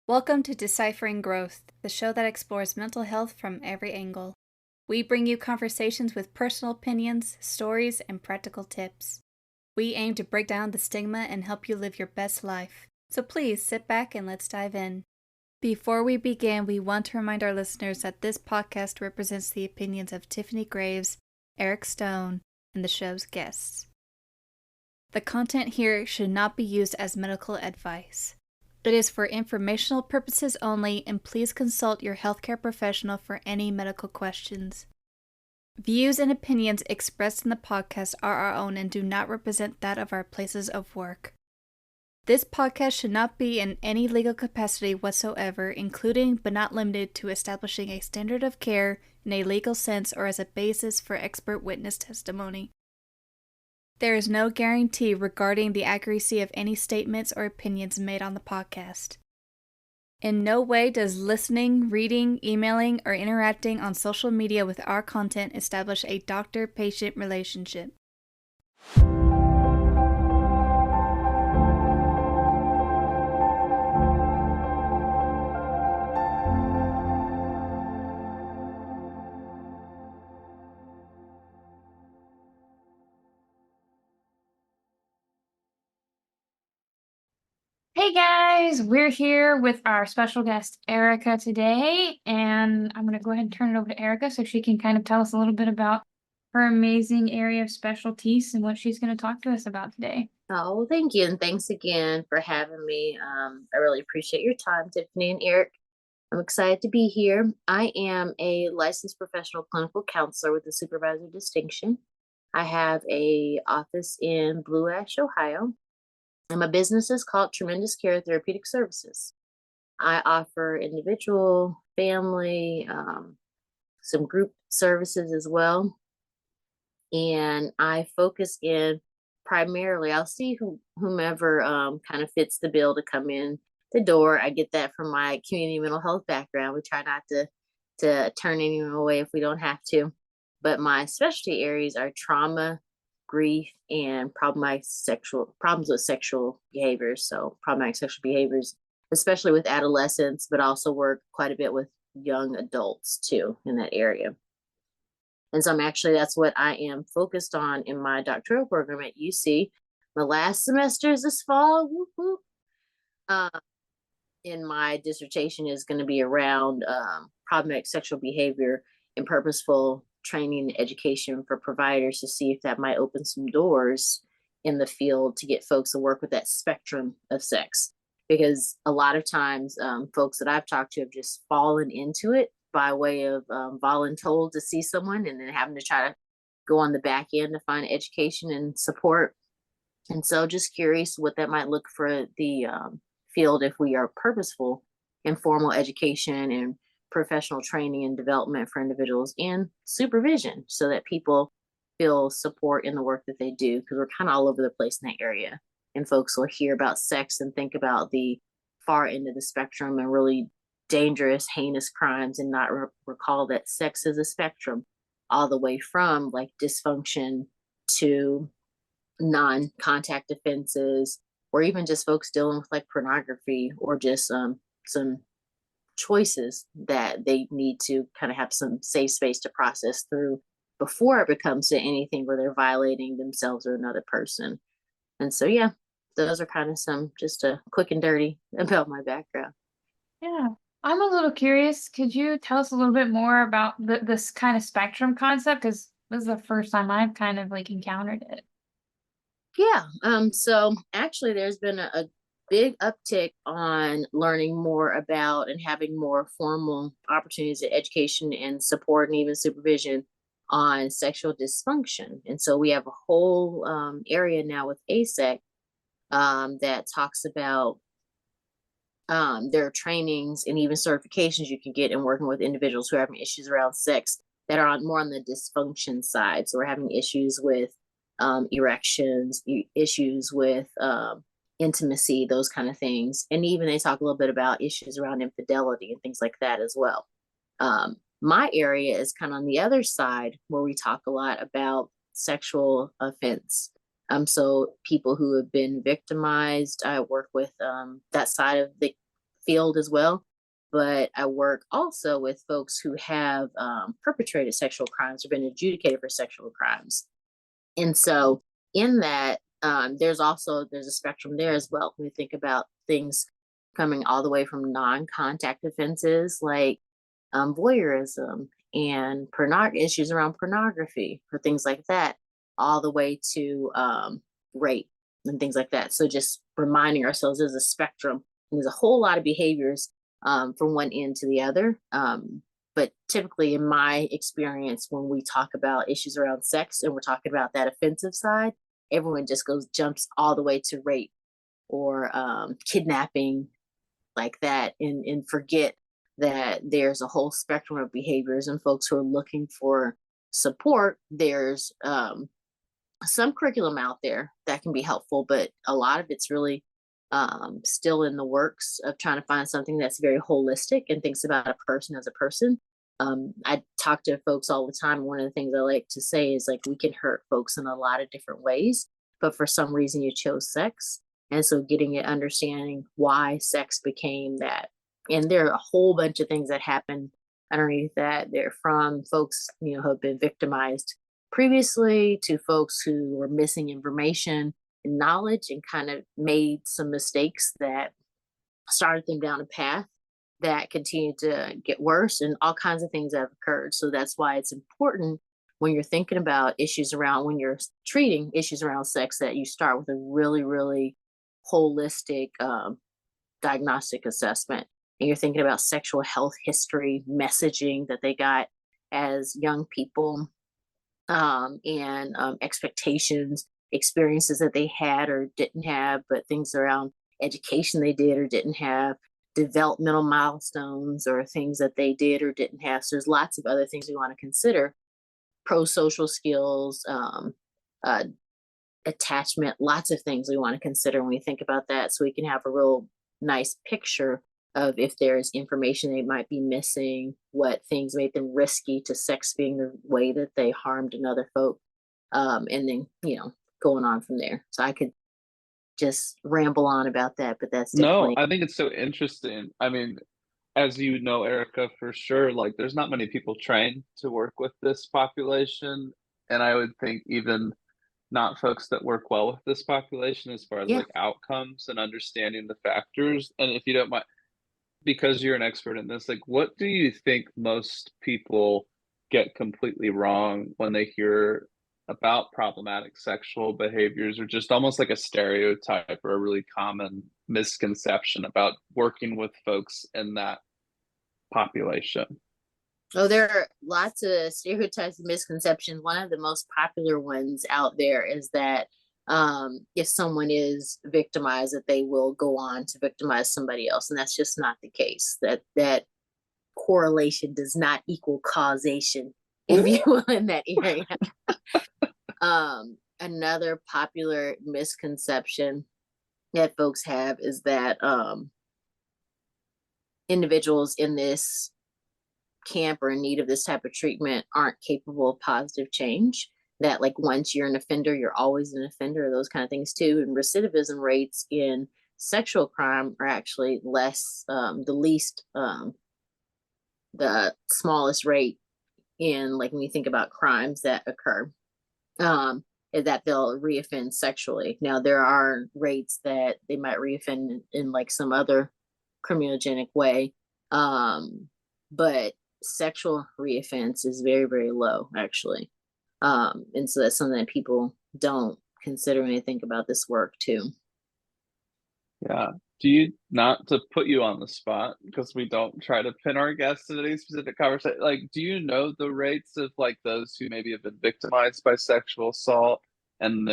Welcome to Deciphering Growth, the show that explores mental health from every angle. We bring you conversations with personal opinions, stories, and practical tips. We aim to break down the stigma and help you live your best life. So please sit back and let's dive in. Before we begin, we want to remind our listeners that this podcast represents the opinions of Tiffany Graves, Eric Stone, and the show's guests. The content here should not be used as medical advice. It is for informational purposes only, and please consult your healthcare professional for any medical questions. Views and opinions expressed in the podcast are our own and do not represent that of our places of work. This podcast should not be in any legal capacity whatsoever, including but not limited to establishing a standard of care in a legal sense or as a basis for expert witness testimony. There is no guarantee regarding the accuracy of any statements or opinions made on the podcast. In no way does listening, reading, emailing, or interacting on social media with our content establish a doctor-patient relationship. Hey guys, we're here with our special guest Erica today, and I'm going to go ahead and turn it over to Erica so she can kind of tell us a little bit about her amazing area of specialties and what she's going to talk to us about today. Oh, thank you. And thanks again for having me. I really appreciate your time, Tiffany and Eric. I'm excited to be here. I am a licensed professional clinical counselor with a supervisor distinction. I have a office in Blue Ash, Ohio, and my business is called Tremendous Care Therapeutic Services. I offer individual, family, some group services as well. And I focus in primarily, I'll see whomever kind of fits the bill to come in the door. I get that from my community mental health background. We try not to turn anyone away if we don't have to. But my specialty areas are trauma, grief, and problems with sexual behaviors. So problematic sexual behaviors, especially with adolescents, but also work quite a bit with young adults too in that area. And so that's what I am focused on in my doctoral program at UC. My last semester is this fall. Whoop, whoop. And my dissertation is going to be around problematic sexual behavior and purposeful training and education for providers to see if that might open some doors in the field to get folks to work with that spectrum of sex. Because a lot of times folks that I've talked to have just fallen into it by way of voluntold to see someone and then having to try to go on the back end to find education and support. And so just curious what that might look for the field if we are purposeful in formal education and professional training and development for individuals and supervision so that people feel support in the work that they do, because we're kind of all over the place in that area. And folks will hear about sex and think about the far end of the spectrum and really dangerous, heinous crimes and not recall that sex is a spectrum all the way from like dysfunction to non-contact offenses, or even just folks dealing with like pornography or just some choices that they need to kind of have some safe space to process through before it becomes to anything where they're violating themselves or another person. And so, yeah, those are kind of some just a quick and dirty about my background. Yeah, I'm a little curious. Could you tell us a little bit more about this kind of spectrum concept? Because this is the first time I've kind of like encountered it. Yeah. So actually there's been a big uptick on learning more about and having more formal opportunities of education and support and even supervision on sexual dysfunction. And so we have a whole area now with ASEC that talks about there are trainings and even certifications you can get in working with individuals who are having issues around sex that are more on the dysfunction side. So we're having issues with erections, issues with intimacy, those kind of things. And even they talk a little bit about issues around infidelity and things like that as well. My area is kind of on the other side where we talk a lot about sexual offense. So people who have been victimized, I work with that side of the field as well. But I work also with folks who have perpetrated sexual crimes or been adjudicated for sexual crimes. And so in that, there's a spectrum there as well. We think about things coming all the way from non-contact offenses like voyeurism and issues around pornography or things like that, all the way to rape and things like that. So just reminding ourselves there's a spectrum and there's a whole lot of behaviors from one end to the other. But typically, in my experience, when we talk about issues around sex and we're talking about that offensive side, everyone just jumps all the way to rape or kidnapping like that, and forget that there's a whole spectrum of behaviors and folks who are looking for support. There's some curriculum out there that can be helpful, but a lot of it's really still in the works of trying to find something that's very holistic and thinks about a person as a person. I talk to folks all the time. One of the things I like to say is like, we can hurt folks in a lot of different ways, but for some reason you chose sex. And so getting it, understanding why sex became that. And there are a whole bunch of things that happen underneath that. They're from folks, who have been victimized previously to folks who were missing information and knowledge and kind of made some mistakes that started them down a path that continued to get worse, and all kinds of things have occurred. So that's why it's important when you're thinking about when you're treating issues around sex, that you start with a really, really holistic diagnostic assessment. And you're thinking about sexual health history, messaging that they got as young people, and expectations, experiences that they had or didn't have, but things around education they did or didn't have, developmental milestones or things that they did or didn't have. So there's lots of other things we want to consider. Pro-social skills, attachment, lots of things we want to consider when we think about that, so we can have a real nice picture of if there's information they might be missing, what things made them risky to sex being the way that they harmed another folk, and then going on from there. So I could just ramble on about that, but that's No, definitely. I think it's so interesting. I mean, as you know, Erica, for sure, like there's not many people trained to work with this population. And I would think even not folks that work well with this population as far as Yeah. like outcomes and understanding the factors. And if you don't mind, because you're an expert in this, like what do you think most people get completely wrong when they hear about problematic sexual behaviors, or just almost like a stereotype or a really common misconception about working with folks in that population? Oh, there are lots of stereotypes and misconceptions. One of the most popular ones out there is that if someone is victimized, that they will go on to victimize somebody else, and that's just not the case. That correlation does not equal causation, if you will, in that area. Another popular misconception that folks have is that individuals in this camp or in need of this type of treatment aren't capable of positive change, that like once you're an offender you're always an offender, those kind of things too. And recidivism rates in sexual crime are actually less, the smallest rate in, like, when you think about crimes that occur, is that they'll reoffend sexually. Now there are rates that they might reoffend in like some other criminogenic way, but sexual reoffense is very, very low actually. And so that's something that people don't consider when they think about this work too. Yeah. Do you, not to put you on the spot, because we don't try to pin our guests in any specific conversation, like, do you know the rates of like those who maybe have been victimized by sexual assault, and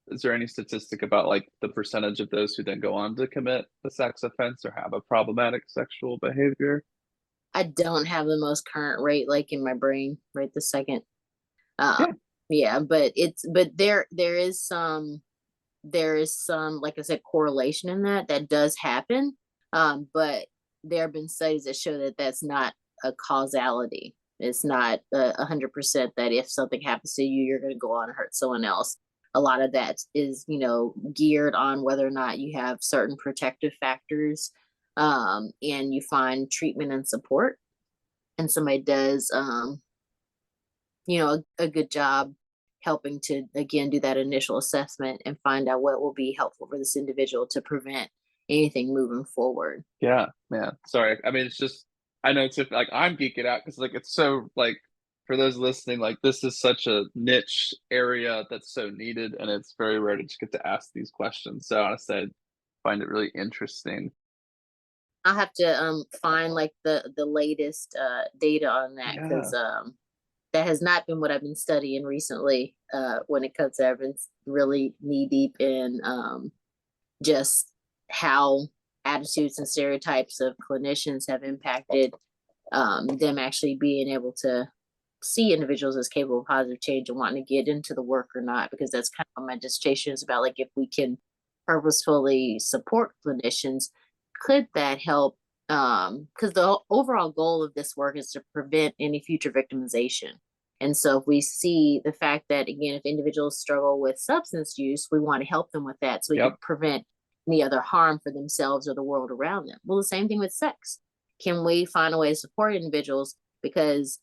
is there any statistic about like the percentage of those who then go on to commit a sex offense or have a problematic sexual behavior? I don't have the most current rate like in my brain right this second. Yeah. Yeah, but there is some, like I said, correlation in that does happen. But there have been studies that show that that's not a causality. It's not 100% that if something happens to you, you're going to go on and hurt someone else. A lot of that is, geared on whether or not you have certain protective factors, and you find treatment and support, and somebody does, a good job helping to, again, do that initial assessment and find out what will be helpful for this individual to prevent anything moving forward. Yeah, man. Sorry. I mean, it's just, I know it's like I'm geeking out because like it's so like for those listening, like this is such a niche area that's so needed, and it's very rare to just get to ask these questions. So honestly, I find it really interesting. I'll have to find like the latest data on that, Yeah. because that has not been what I've been studying recently, when it comes to, I've been really knee deep in just how attitudes and stereotypes of clinicians have impacted them actually being able to see individuals as capable of positive change and wanting to get into the work or not, because that's kind of what my dissertation is about. Like, if we can purposefully support clinicians, could that help? Because the overall goal of this work is to prevent any future victimization. And so if we see the fact that, again, if individuals struggle with substance use, we want to help them with that so we can prevent any other harm for themselves or the world around them. Well, the same thing with sex. Can we find a way to support individuals? Because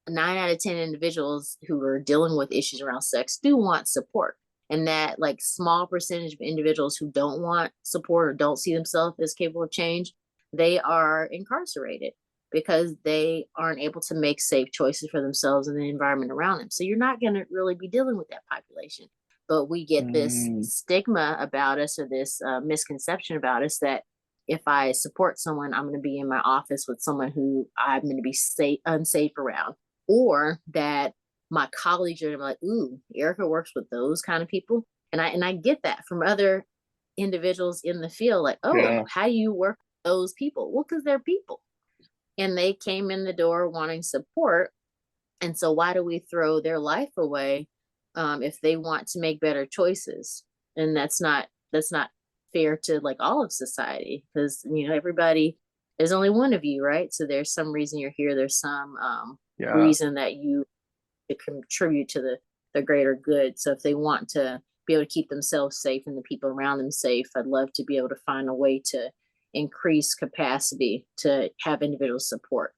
9 out of 10 individuals who are dealing with issues around sex do want support. And that like small percentage of individuals who don't want support or don't see themselves as capable of change, they are incarcerated because they aren't able to make safe choices for themselves and the environment around them. So you're not going to really be dealing with that population. But we get this stigma about us, or this misconception about us, that if I support someone, I'm going to be in my office with someone who I'm going to be unsafe around, or that my colleagues are like, ooh, Erica works with those kind of people. And I get that from other individuals in the field, like, oh, how do you work with those people? Well, because they're people. And they came in the door wanting support. And so why do we throw their life away if they want to make better choices? And that's not fair to like all of society, because everybody, there's only one of you, right? So there's some reason you're here. There's some reason that you contribute to the greater good. So if they want to be able to keep themselves safe and the people around them safe, I'd love to be able to find a way to increase capacity to have individual support.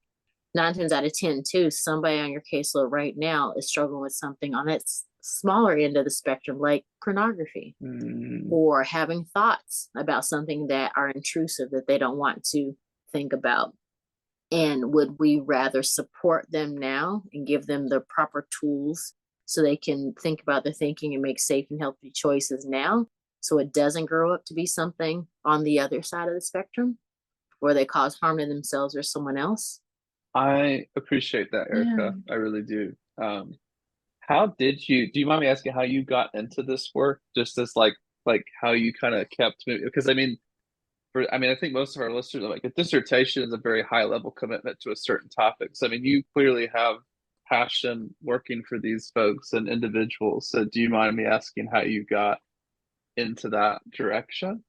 9 times out of 10 too, somebody on your caseload right now is struggling with something on that smaller end of the spectrum, like pornography, or having thoughts about something that are intrusive that they don't want to think about. And would we rather support them now and give them the proper tools so they can think about their thinking and make safe and healthy choices now, so it doesn't grow up to be something on the other side of the spectrum where they cause harm to themselves or someone else? I appreciate that, Erica. I really do. How did you, do you mind me asking how you got into this work? Just as like how you kind of kept moving? Because I mean, I think most of our listeners are like, a dissertation is a very high level commitment to a certain topic. So I mean, you clearly have passion working for these folks and individuals. So do you mind me asking how you got into that direction?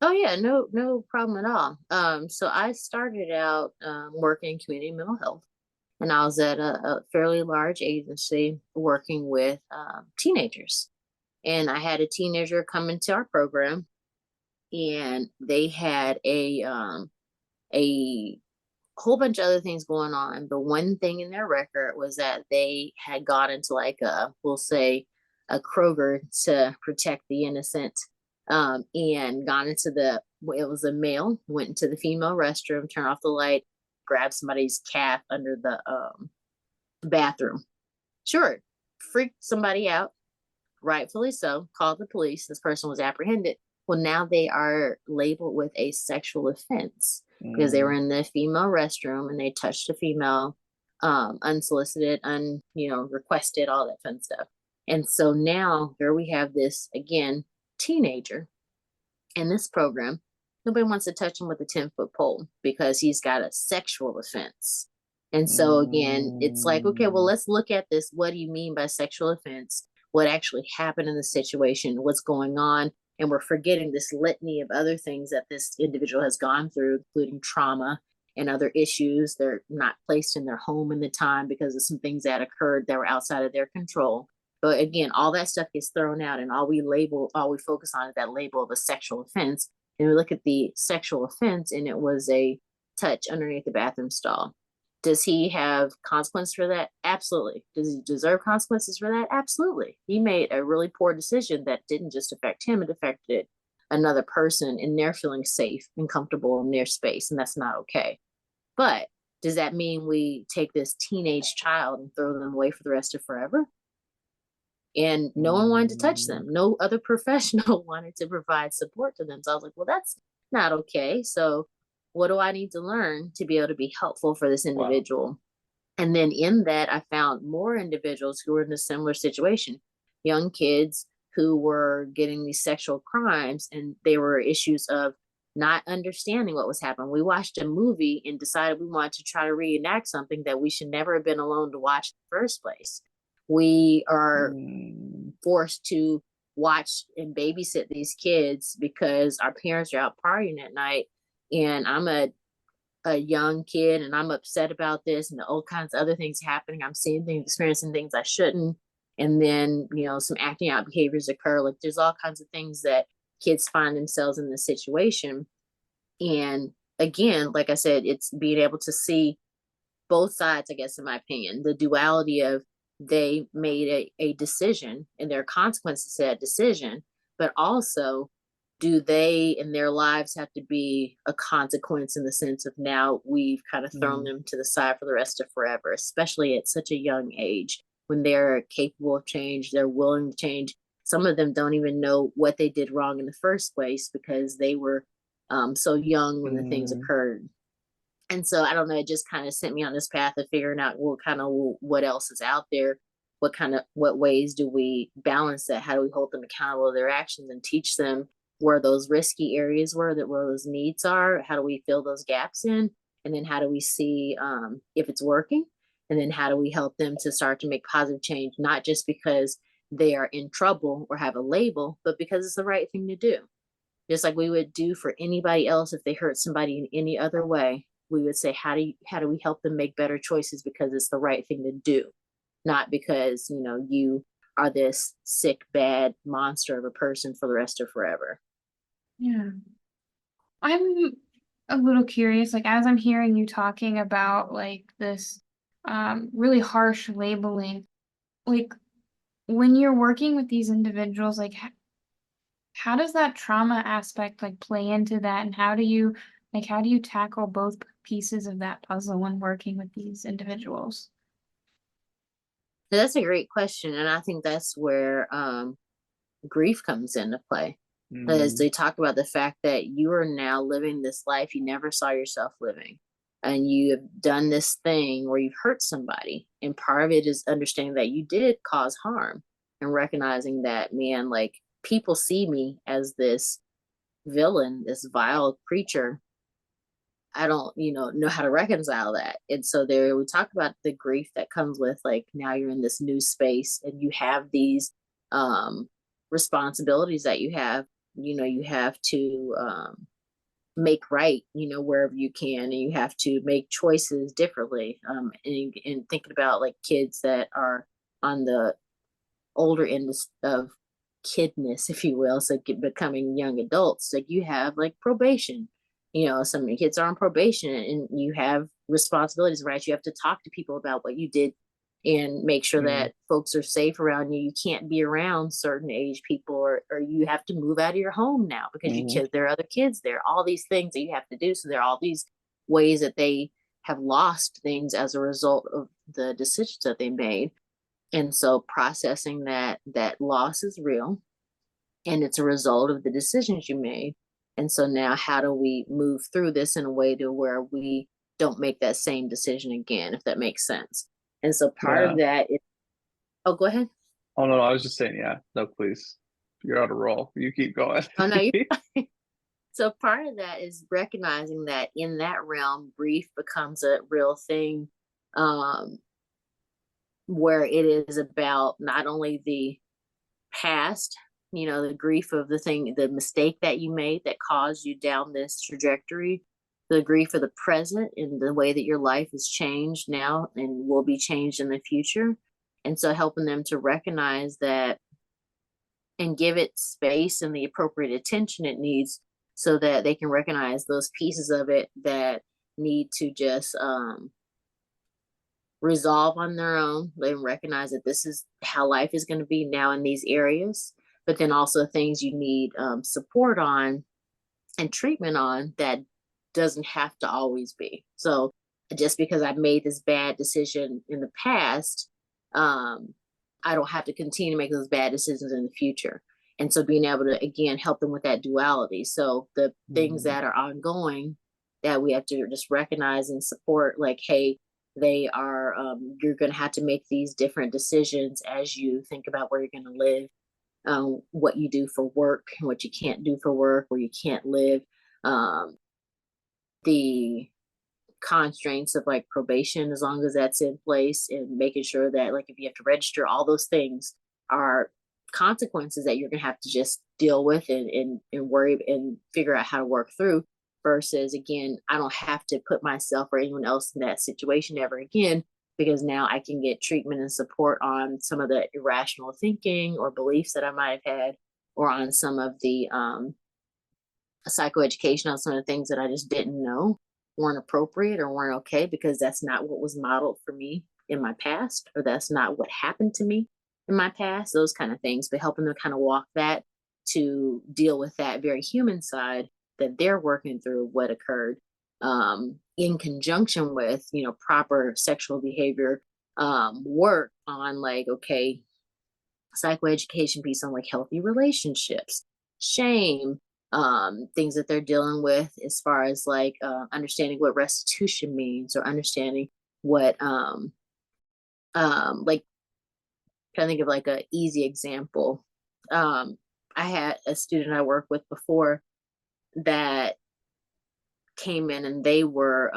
Oh yeah, no problem at all. So I started out working in community mental health, and I was at a fairly large agency working with teenagers. And I had a teenager come into our program, and they had a whole bunch of other things going on. The one thing in their record was that they had got into like we'll say a Kroger to protect the innocent, and gone into it was a male, went into the female restroom, turned off the light, grabbed somebody's calf under the bathroom. Sure, freaked somebody out, rightfully so, called the police. This person was apprehended. Well, now they are labeled with a sexual offense because they were in the female restroom and they touched a female, unsolicited, requested, all that fun stuff. And so now here we have this, again, teenager in this program. Nobody wants to touch him with a 10-foot pole because he's got a sexual offense. And so again, it's like, okay, well, let's look at this. What do you mean by sexual offense? What actually happened in the situation? What's going on? And we're forgetting this litany of other things that this individual has gone through, including trauma and other issues. They're not placed in their home in the time because of some things that occurred that were outside of their control. But again, all that stuff gets thrown out, and all we focus on is that label of a sexual offense. and we look at the sexual offense and it was a touch underneath the bathroom stall. Does he have consequences for that? Absolutely. Does he deserve consequences for that? Absolutely. He made a really poor decision that didn't just affect him, it affected another person, and they're feeling safe and comfortable in their space, and that's not okay. But does that mean we take this teenage child and throw them away for the rest of forever? And no one wanted to touch them. No other professional wanted to provide support to them. So I was like, well, that's not okay. So what do I need to learn to be able to be helpful for this individual? Wow. And then in that, I found more individuals who were in a similar situation, young kids who were getting these sexual crimes, and they were issues of not understanding what was happening. We watched a movie and decided we wanted to try to reenact something that we should never have been alone to watch in the first place. We are forced to watch and babysit these kids because our parents are out partying at night, and I'm a young kid and I'm upset about this and all kinds of other things happening. I'm seeing things, experiencing things I shouldn't. And then, some acting out behaviors occur. Like there's all kinds of things that kids find themselves in this situation. And again, like I said, it's being able to see both sides, I guess, in my opinion, the duality of they made a decision and there are consequences to that decision, but also do they in their lives have to be a consequence in the sense of now we've kind of thrown them to the side for the rest of forever, especially at such a young age when they're capable of change, they're willing to change. Some of them don't even know what they did wrong in the first place because they were so young when the things occurred. And so I don't know, it just kind of sent me on this path of figuring out what else is out there, what ways do we balance that? How do we hold them accountable to their actions and teach them where those risky areas were, where those needs are? How do we fill those gaps in? And then how do we see if it's working? And then how do we help them to start to make positive change, not just because they are in trouble or have a label, but because it's the right thing to do. Just like we would do for anybody else if they hurt somebody in any other way, we would say, how do we help them make better choices because it's the right thing to do, not because, you are this sick, bad monster of a person for the rest of forever. Yeah. I'm a little curious, like as I'm hearing you talking about like this really harsh labeling, like when you're working with these individuals, like how does that trauma aspect like play into that, and how do you tackle both pieces of that puzzle when working with these individuals? So that's a great question, and I think that's where grief comes into play. As they talk about the fact that you are now living this life you never saw yourself living, and you have done this thing where you've hurt somebody, and part of it is understanding that you did cause harm and recognizing that, man, like people see me as this villain, this vile creature. I don't, know how to reconcile that. And so there we talk about the grief that comes with like now you're in this new space and you have these responsibilities that you have. You have to make right, wherever you can, and you have to make choices differently. And thinking about like kids that are on the older end of kidness, if you will, so becoming young adults, like you have like probation. Some kids are on probation and you have responsibilities, right? You have to talk to people about what you did and make sure that folks are safe around you. You can't be around certain age people, or you have to move out of your home now because there are other kids there, all these things that you have to do. So there are all these ways that they have lost things as a result of the decisions that they made. And so processing that loss is real and it's a result of the decisions you made. And so now how do we move through this in a way to where we don't make that same decision again, if that makes sense? And so part of that is, oh, go ahead. Oh, no, I was just saying, yeah, no, please. You're on a roll. You keep going. Oh, no, so part of that is recognizing that in that realm, grief becomes a real thing, where it is about not only the past, the grief of the mistake that you made that caused you down this trajectory, the grief of the present and the way that your life has changed now and will be changed in the future. And so helping them to recognize that and give it space and the appropriate attention it needs so that they can recognize those pieces of it that need to just resolve on their own. They recognize that this is how life is going to be now in these areas, but then also things you need support on and treatment on that doesn't have to always be. So just because I've made this bad decision in the past, I don't have to continue to make those bad decisions in the future. And so being able to, again, help them with that duality. So the things that are ongoing that we have to just recognize and support, like, hey, they are, you're going to have to make these different decisions as you think about where you're going to live, what you do for work and what you can't do for work, where you can't live, the constraints of like probation, as long as that's in place, and making sure that, like, if you have to register, all those things are consequences that you're going to have to just deal with and worry and figure out how to work through, versus, again, I don't have to put myself or anyone else in that situation ever again, because now I can get treatment and support on some of the irrational thinking or beliefs that I might have had, or on some of the psychoeducation on some of the things that I just didn't know weren't appropriate or weren't okay, because that's not what was modeled for me in my past, or that's not what happened to me in my past, those kind of things. But helping them kind of walk that, to deal with that very human side that they're working through what occurred, in conjunction with, proper sexual behavior work on, like, okay, psychoeducation piece on like healthy relationships, shame, things that they're dealing with as far as like understanding what restitution means, or understanding what like, trying to think of like a easy example. I had a student I worked with before that came in and they were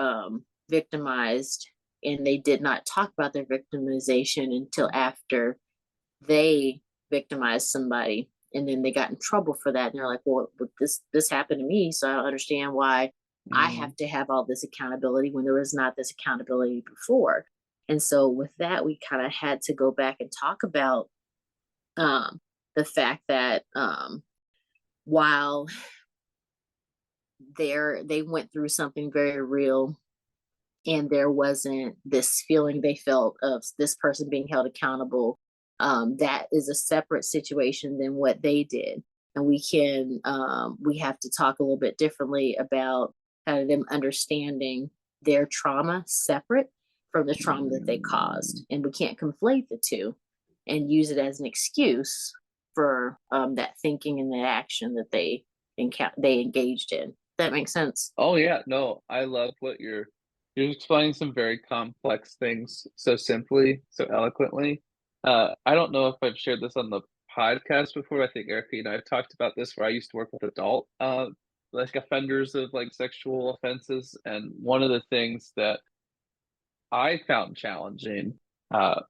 victimized, and they did not talk about their victimization until after they victimized somebody, and then they got in trouble for that, and they're like, well, this happened to me, so I don't understand why I have to have all this accountability when there was not this accountability before. And so with that, we kind of had to go back and talk about the fact that while they went through something very real, and there wasn't this feeling they felt of this person being held accountable, that is a separate situation than what they did. And we have to talk a little bit differently about kind of them understanding their trauma separate from the trauma that they caused. And we can't conflate the two and use it as an excuse for that thinking and that action that they engaged in. That makes sense? Oh yeah, no, I love what you're explaining, some very complex things so simply, so eloquently. I don't know if I've shared this on the podcast before. I think Erica and I have talked about this, where I used to work with adult like offenders of like sexual offenses, and one of the things that I found challenging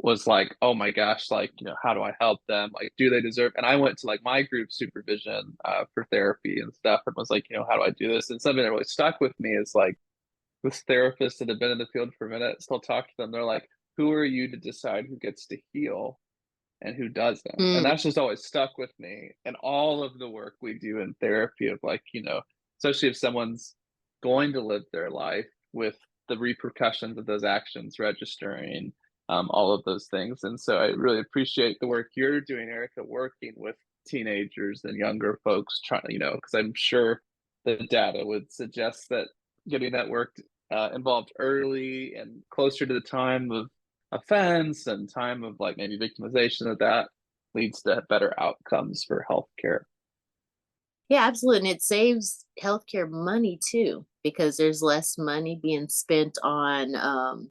was like, oh my gosh, like, how do I help them? Like, do they deserve? And I went to like my group supervision for therapy and stuff, and was like, how do I do this? And something that really stuck with me is like, this therapist that had been in the field for a minute, still talk to them. They're like, who are you to decide who gets to heal and who doesn't? And that's just always stuck with me. And all of the work we do in therapy of like, especially if someone's going to live their life with the repercussions of those actions, registering, all of those things. And so I really appreciate the work you're doing, Erica, working with teenagers and younger folks, trying, because I'm sure the data would suggest that getting that work involved early and closer to the time of offense and time of like maybe victimization, that leads to better outcomes for healthcare. Yeah, absolutely. And it saves healthcare money too, because there's less money being spent on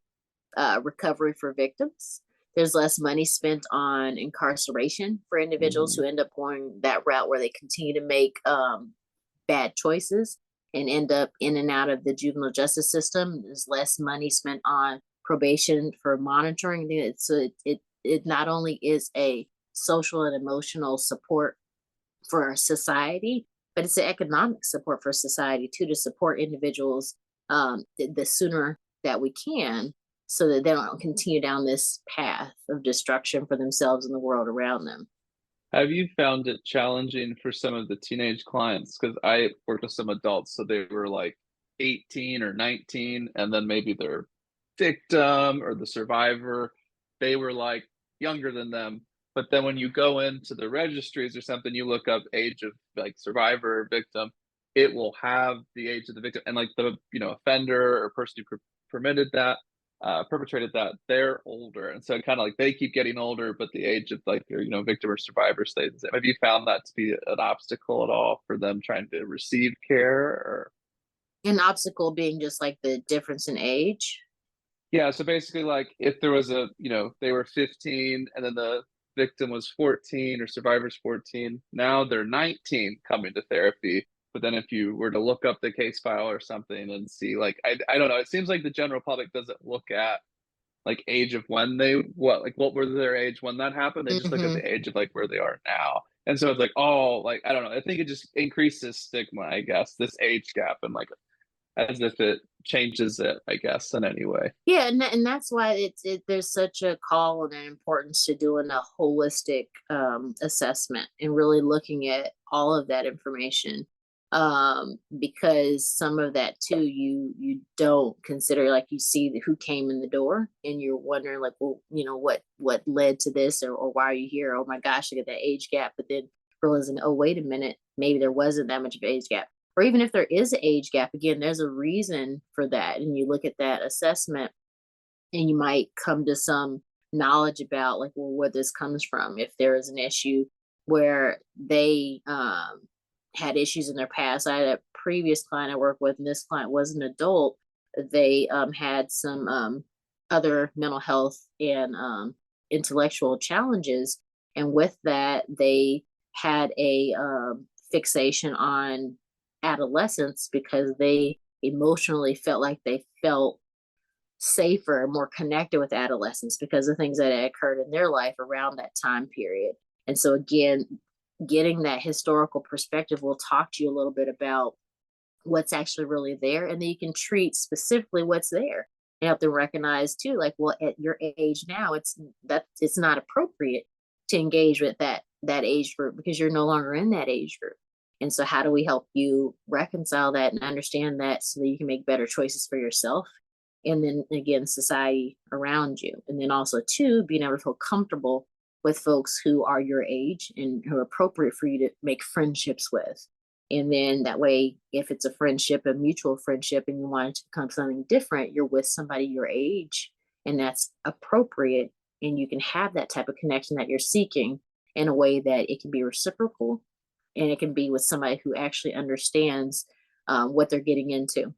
recovery for victims. There's less money spent on incarceration for individuals who end up going that route, where they continue to make bad choices and end up in and out of the juvenile justice system. There's less money spent on probation for monitoring. So it not only is a social and emotional support for our society, but it's an economic support for society too, to support individuals the sooner that we can, so that they don't continue down this path of destruction for themselves and the world around them. Have you found it challenging for some of the teenage clients? Because I worked with some adults, so they were like 18 or 19, and then maybe their victim or the survivor, they were like younger than them. But then when you go into the registries or something, you look up age of like survivor or victim, it will have the age of the victim and like the offender or person who permitted that perpetrated that, they're older, and so kind of like they keep getting older, but the age of like their victim or survivor stays the same. Have you found that to be an obstacle at all for them trying to receive care? Or An obstacle being just like the difference in age. yeah, so basically, like if there was they were 15 and then the victim was 14 or survivor's 14, now they're 19 coming to therapy. But then if you were to look up the case file or something and see, like, I don't know, it seems like the general public doesn't look at like age of when what were their age when that happened. They just look at Mm-hmm. the age of like where they are now. And so it's like, oh, like I don't know. I think it just increases stigma, I guess, this age gap, and like as if it changes it, I guess, in any way. Yeah, and that's why there's such a call and an importance to doing a holistic assessment and really looking at all of that information, because some of that too you don't consider. Like you see who came in the door and you're wondering like, well, what led to this, or why are you here? Oh my gosh, look at that age gap. But then realizing, oh wait a minute, maybe there wasn't that much of an age gap. Or even if there is an age gap, again, there's a reason for that. And you look at that assessment and you might come to some knowledge about like, well, where this comes from. If there is an issue where they had issues in their past. I had a previous client I worked with, and this client was an adult. They had some other mental health and intellectual challenges. And with that, they had a fixation on adolescence because they emotionally felt like they felt safer, more connected with adolescence because of things that had occurred in their life around that time period. And so again, getting that historical perspective will talk to you a little bit about what's actually really there, and then you can treat specifically what's there. You have to recognize too, like, well, at your age now, it's not appropriate to engage with that age group because you're no longer in that age group. And so how do we help you reconcile that and understand that so that you can make better choices for yourself, and then again society around you, and then also too being able to feel comfortable with folks who are your age and who are appropriate for you to make friendships with. And then that way, if it's a friendship, a mutual friendship, and you want it to become something different, you're with somebody your age and that's appropriate, and you can have that type of connection that you're seeking in a way that it can be reciprocal, and it can be with somebody who actually understands what they're getting into,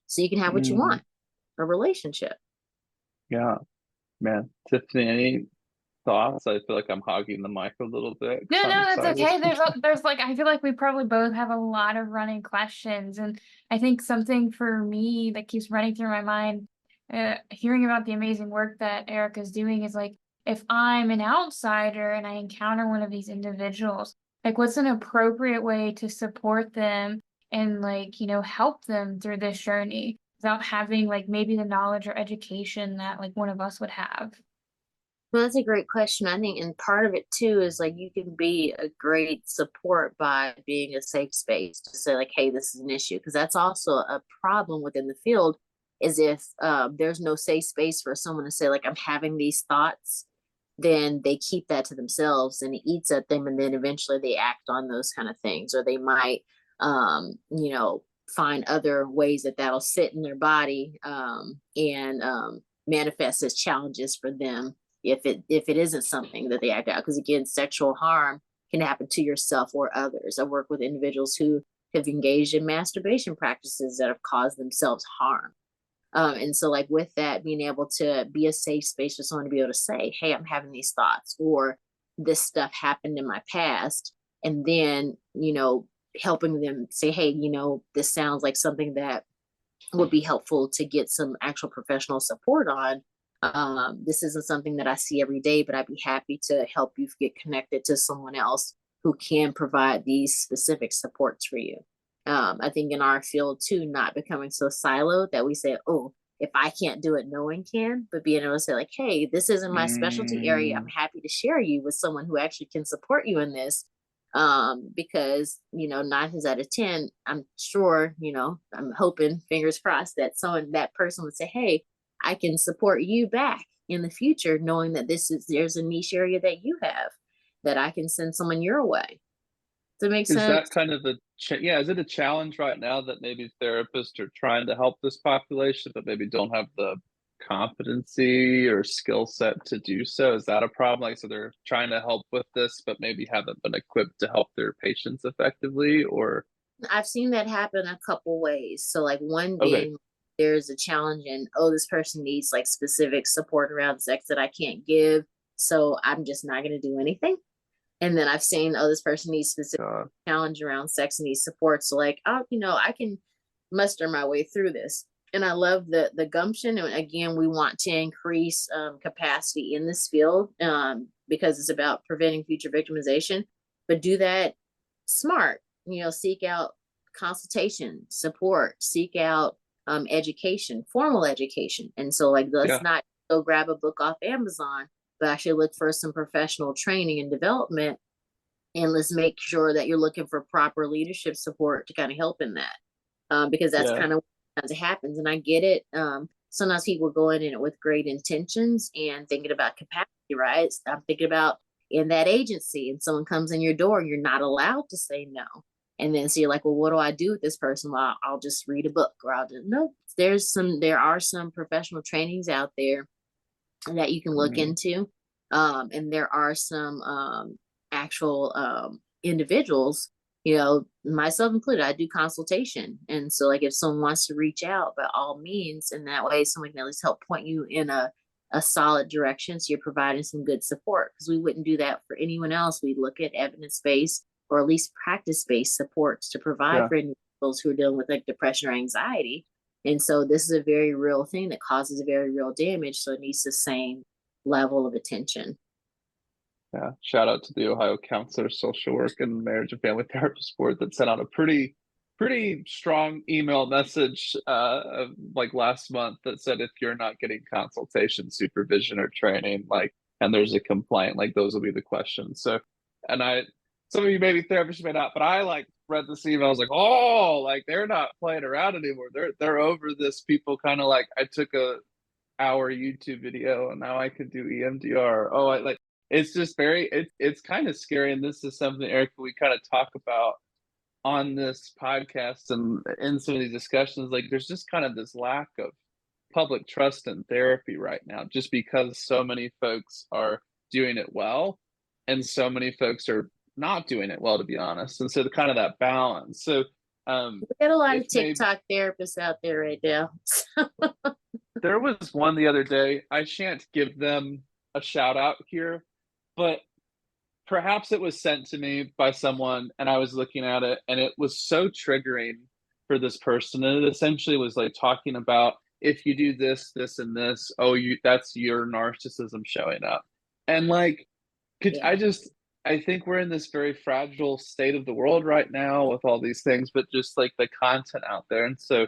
so you can have what you Mm, want, a relationship. yeah, man. Tiffany, any thoughts? I feel like I'm hogging the mic a little bit No, because I'm no, that's excited. okay. There's like I feel like we probably both have a lot of running questions, and I think something for me that keeps running through my mind, hearing about the amazing work that Erica's doing is like, if I'm an outsider and I encounter one of these individuals, like what's an appropriate way to support them and like, help them through this journey without having like maybe the knowledge or education that like one of us would have. Well, that's a great question. I think, and part of it too is like you can be a great support by being a safe space to say like, hey, this is an issue, because that's also a problem within the field. Is if there's no safe space for someone to say like, I'm having these thoughts, then they keep that to themselves and it eats at them, and then eventually they act on those kind of things, or they might, find other ways that that'll sit in their body and manifest as challenges for them if it isn't something that they act out. Because again, sexual harm can happen to yourself or others. I work with individuals who have engaged in masturbation practices that have caused themselves harm. And so, like, with that, being able to be a safe space for someone to be able to say, hey, I'm having these thoughts, or this stuff happened in my past. And then, helping them say, hey, this sounds like something that would be helpful to get some actual professional support on. This isn't something that I see every day, but I'd be happy to help you get connected to someone else who can provide these specific supports for you. I think in our field too, not becoming so siloed that we say, oh, if I can't do it, no one can, but being able to say like, hey, this isn't my specialty area. I'm Mm, happy to share you with someone who actually can support you in this. Because, 9 times out of 10, I'm sure, I'm hoping, fingers crossed, that that person would say, hey, I can support you back in the future, knowing that there's a niche area that you have that I can send someone your way. Does it make is sense? that kind of yeah, is it a challenge right now that maybe therapists are trying to help this population, but maybe don't have the competency or skill set to do so? Is that a problem? Like, so they're trying to help with this, but maybe haven't been equipped to help their patients effectively, or I've seen that happen a couple ways. So like one okay, being there's a challenge in, oh, this person needs like specific support around sex that I can't give. So I'm just not going to do anything. And then I've seen, oh, this person needs specific God, challenge around sex and needs support. So like, oh, I can muster my way through this. And I love the gumption. And again, we want to increase capacity in this field because it's about preventing future victimization, but do that smart. Seek out consultation, support, seek out education, formal education. And so like, let's yeah, not go grab a book off Amazon, but actually look for some professional training and development. And let's make sure that you're looking for proper leadership support to kind of help in that. Because that's yeah, kind of what happens. And I get it. Sometimes people go in it with great intentions and thinking about capacity, right? I'm thinking about in that agency and someone comes in your door and you're not allowed to say no. And then so you're like, well, what do I do with this person? Well, I'll just read a book, or I'll just no. There are some professional trainings out there that you can look mm, into. And there are some actual individuals, myself included, I do consultation. And so like if someone wants to reach out, by all means, and that way someone can at least help point you in a solid direction. So you're providing some good support, because we wouldn't do that for anyone else. We'd look at evidence-based or at least practice-based supports to provide yeah. for individuals who are dealing with like depression or anxiety. And so this is a very real thing that causes very real damage. So it needs the same level of attention. Yeah, shout out to the Ohio Counselor Social Work and Marriage and Family Therapist Board that sent out a pretty strong email message like last month that said if you're not getting consultation, supervision, or training, like, and there's a complaint, like those will be the questions. So, and some of you maybe therapists may not, but I like read this email. I was like, oh, like they're not playing around anymore. They're over this. People kind of like, I took a hour YouTube video and now I could do EMDR. Oh, I like, it's just it's kind of scary. And this is something, Erica, we kind of talk about on this podcast and in some of these discussions. Like there's just kind of this lack of public trust in therapy right now, just because so many folks are doing it well and so many folks are not doing it well, to be honest. And so the kind of that balance. So We got a lot of if maybe TikTok therapists out there right now. there was one the other day, I shan't give them a shout out here, but perhaps it was sent to me by someone and I was looking at it and it was so triggering for this person. And it essentially was like talking about, if you do this, this, and this, oh, that's your narcissism showing up. And like, Yeah. I think we're in this very fragile state of the world right now with all these things, but just like the content out there. And so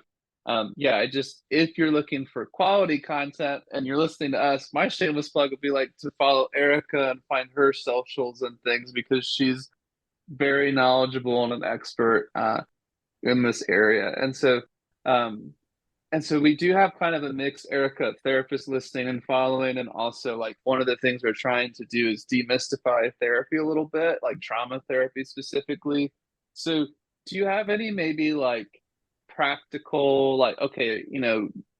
yeah, if you're looking for quality content and you're listening to us, my shameless plug would be like to follow Erica and find her socials and things, because she's very knowledgeable and an expert in this area. Um, and so we do have kind of a mix, Erica, therapists listening and following. And also like one of the things we're trying to do is demystify therapy a little bit, like trauma therapy specifically. So do you have any maybe like practical, like, okay,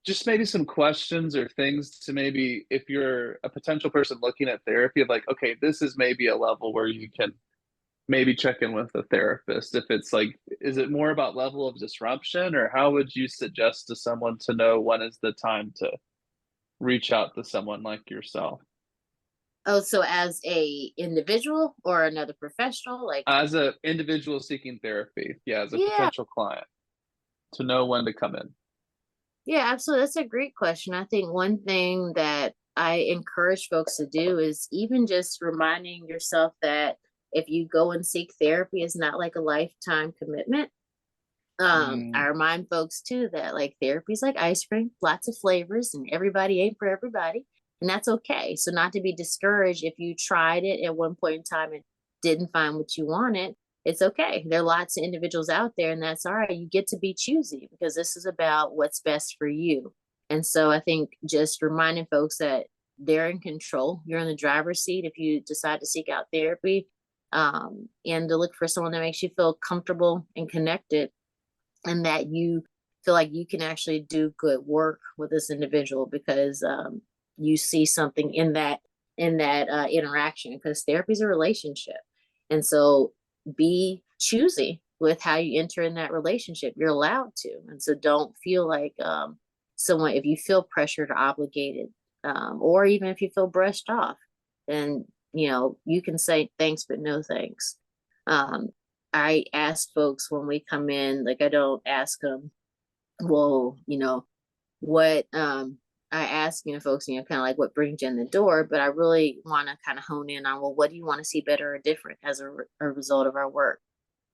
just maybe some questions or things to maybe, if you're a potential person looking at therapy, of like, okay, this is maybe a level where you can maybe check in with a therapist. If it's like, is it more about level of disruption, or how would you suggest to someone to know when is the time to reach out to someone like yourself? Oh, so as a individual or another professional, like, As an individual seeking therapy, yeah, as a yeah, potential client, to know when to come in. yeah, absolutely. That's a great question. I think one thing that I encourage folks to do is even just reminding yourself that if you go and seek therapy, it's not like a lifetime commitment. I remind folks too that like therapy's like ice cream, lots of flavors, and everybody ain't for everybody, and that's okay. So not to be discouraged if you tried it at one point in time and didn't find what you wanted. It's okay. There are lots of individuals out there, and that's all right. You get to be choosy because this is about what's best for you. And so I think just reminding folks that they're in control. You're in the driver's seat if you decide to seek out therapy, and to look for someone that makes you feel comfortable and connected, and that you feel like you can actually do good work with this individual because you see something in that interaction, because therapy is a relationship. And so be choosy with how you enter in that relationship. You're allowed to. And so don't feel like someone, if you feel pressured or obligated, or even if you feel brushed off, then you can say thanks but no thanks. I ask folks when we come in, like I don't ask them, well, what I ask, folks, kind of like what brings you in the door, but I really want to kind of hone in on, well, what do you want to see better or different as a result of our work?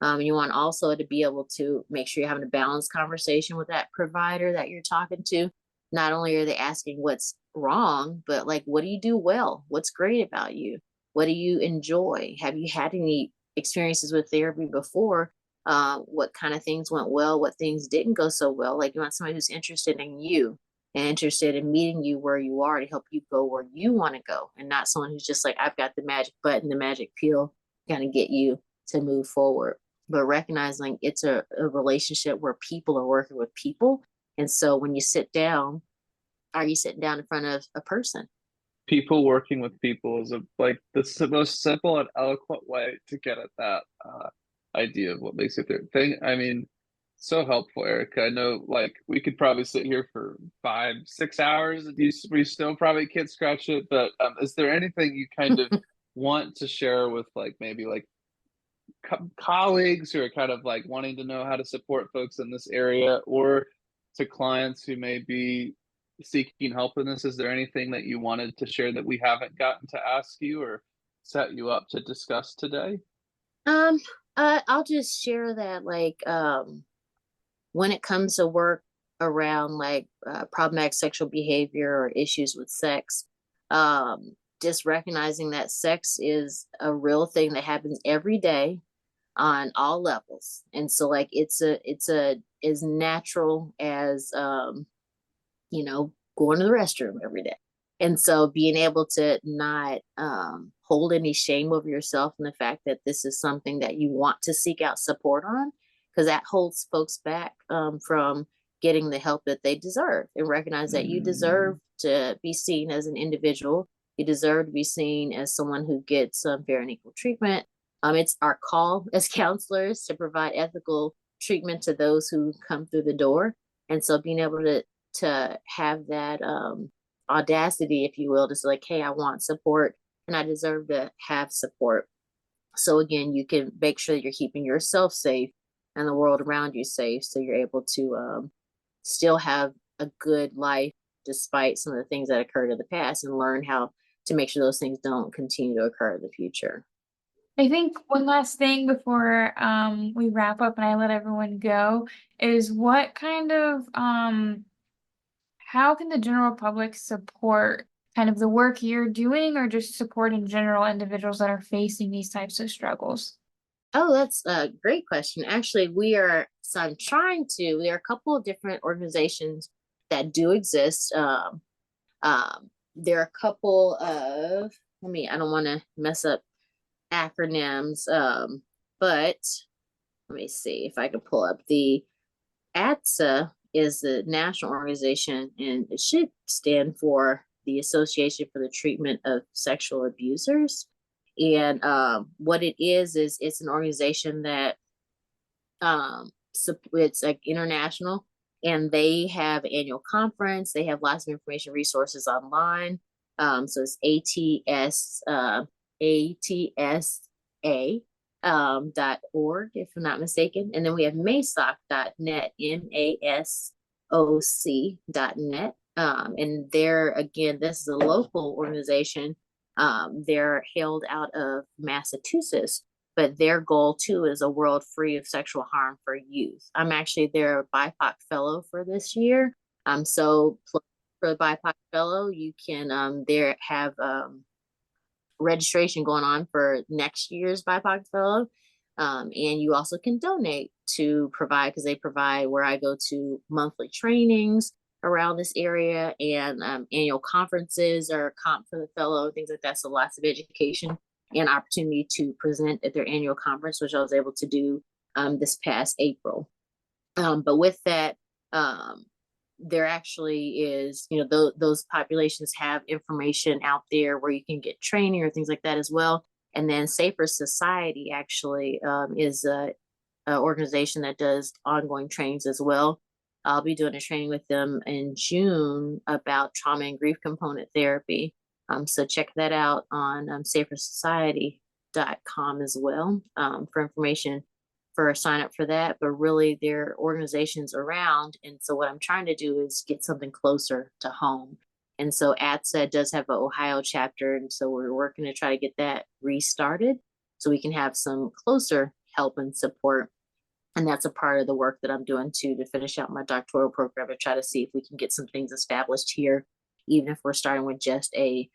You want also to be able to make sure you're having a balanced conversation with that provider that you're talking to. Not only are they asking what's wrong, but like, what do you do well? What's great about you? What do you enjoy? Have you had any experiences with therapy before? What kind of things went well? What things didn't go so well? Like, you want somebody who's interested in you and interested in meeting you where you are to help you go where you want to go, and not someone who's just like, I've got the magic button, the magic pill, kind of get you to move forward. But recognizing it's a relationship where people are working with people. And so when you sit down, are you sitting down in front of a person? People working with people is this is the most simple and eloquent way to get at that idea of what makes it their thing. I mean, so helpful, Erica. I know like we could probably sit here for 5-6 hours and we still probably can't scratch it, but is there anything you kind of want to share with like maybe like colleagues who are kind of like wanting to know how to support folks in this area, or to clients who may be seeking help in this? Is there anything that you wanted to share that we haven't gotten to ask you or set you up to discuss today? I'll just share that like when it comes to work around like problematic sexual behavior or issues with sex, just recognizing that sex is a real thing that happens every day on all levels. And so like it's as natural as going to the restroom every day. And so being able to not hold any shame over yourself and the fact that this is something that you want to seek out support on, because that holds folks back from getting the help that they deserve, and recognize that you deserve to be seen as an individual. You deserve to be seen as someone who gets fair and equal treatment. It's our call as counselors to provide ethical treatment to those who come through the door. And so being able to have that audacity, if you will, to say like, hey, I want support and I deserve to have support. So again, you can make sure you're keeping yourself safe and the world around you safe, so you're able to still have a good life despite some of the things that occurred in the past, and learn how to make sure those things don't continue to occur in the future. I think one last thing before we wrap up and I let everyone go is what kind of how can the general public support kind of the work you're doing, or just support in general individuals that are facing these types of struggles? Oh, that's a great question. Actually, there are a couple of different organizations that do exist. There are a couple of, I don't want to mess up acronyms, but let me see if I can pull up. The ATSA is the national organization, and it should stand for the Association for the Treatment of Sexual Abusers. And what it is it's an organization that it's like international, and they have an annual conference. They have lots of information resources online. So it's ATSA.org, if I'm not mistaken. And then we have masoc.net, MASOC.net. And they're, again, this is a local organization. They're held out of Massachusetts. but their goal too is a world free of sexual harm for youth. I'm actually their BIPOC fellow for this year. So for the BIPOC fellow, you can there have registration going on for next year's BIPOC fellow. And you also can donate to provide, because they provide where I go to monthly trainings around this area, and annual conferences or comp for the fellow, things like that. So lots of education and opportunity to present at their annual conference, which I was able to do this past April. But with that, there actually is, those populations have information out there where you can get training or things like that as well. And then Safer Society actually is an organization that does ongoing trainings as well. I'll be doing a training with them in June about trauma and grief component therapy. So check that out on safersociety.com as well for information for a sign up for that. But really, there are organizations around. And so what I'm trying to do is get something closer to home. And so ATSA does have an Ohio chapter. And so we're working to try to get that restarted so we can have some closer help and support. And that's a part of the work that I'm doing too, to finish out my doctoral program, to try to see if we can get some things established here, even if we're starting with just a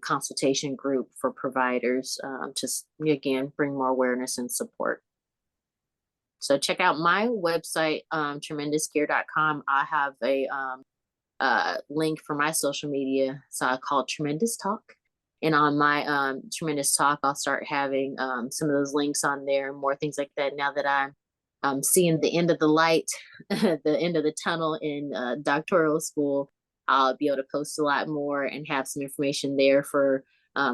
consultation group for providers, to again bring more awareness and support. So check out my website, tremendouscare.com. I have a link for my social media, so I call it Tremendous Talk. And on my Tremendous Talk, I'll start having some of those links on there and more things like that. Now that I'm seeing the end of the light, the end of the tunnel in doctoral school, I'll be able to post a lot more and have some information there for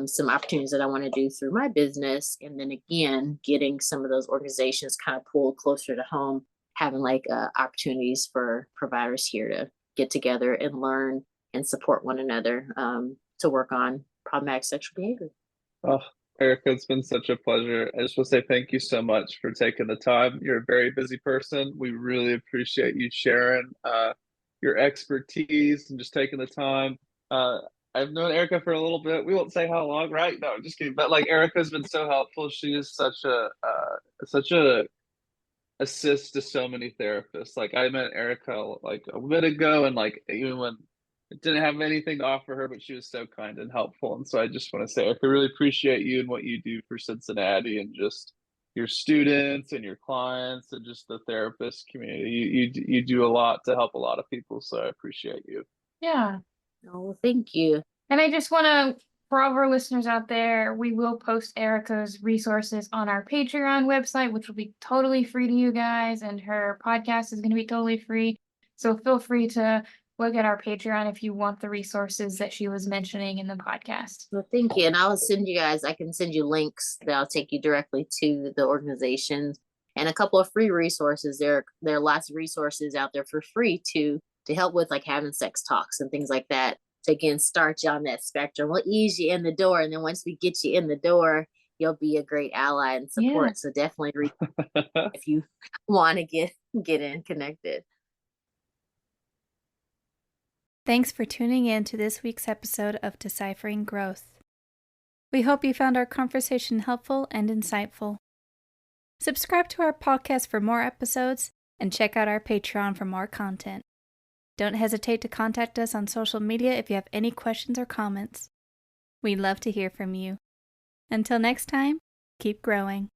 some opportunities that I want to do through my business. And then again, getting some of those organizations kind of pulled closer to home, having like opportunities for providers here to get together and learn and support one another to work on problematic sexual behavior. Oh, Erica, it's been such a pleasure. I just want to say thank you so much for taking the time. You're a very busy person. We really appreciate you sharing your expertise and just taking the time. I've known Erica for a little bit. We won't say how long, right? No, I'm just kidding. But like, Erica's been so helpful. She is such a assist to so many therapists. Like, I met Erica like a bit ago, and like even when I didn't have anything to offer her, but she was so kind and helpful. And so I just want to say, Erica, really appreciate you and what you do for Cincinnati and just your students and your clients and just the therapist community. You do a lot to help a lot of people. So I appreciate you. Yeah. Oh, thank you. And I just want to, for all of our listeners out there, we will post Erica's resources on our Patreon website, which will be totally free to you guys. And her podcast is going to be totally free. So feel free to look at our Patreon if you want the resources that she was mentioning in the podcast. Well, thank you. And I can send you links that'll take you directly to the organizations and a couple of free resources. There are lots of resources out there for free to help with like having sex talks and things like that. To again, start you on that spectrum. We'll ease you in the door. And then once we get you in the door, you'll be a great ally and support. Yeah. So definitely reach if you want to get in connected. Thanks for tuning in to this week's episode of Deciphering Growth. We hope you found our conversation helpful and insightful. Subscribe to our podcast for more episodes and check out our Patreon for more content. Don't hesitate to contact us on social media if you have any questions or comments. We'd love to hear from you. Until next time, keep growing.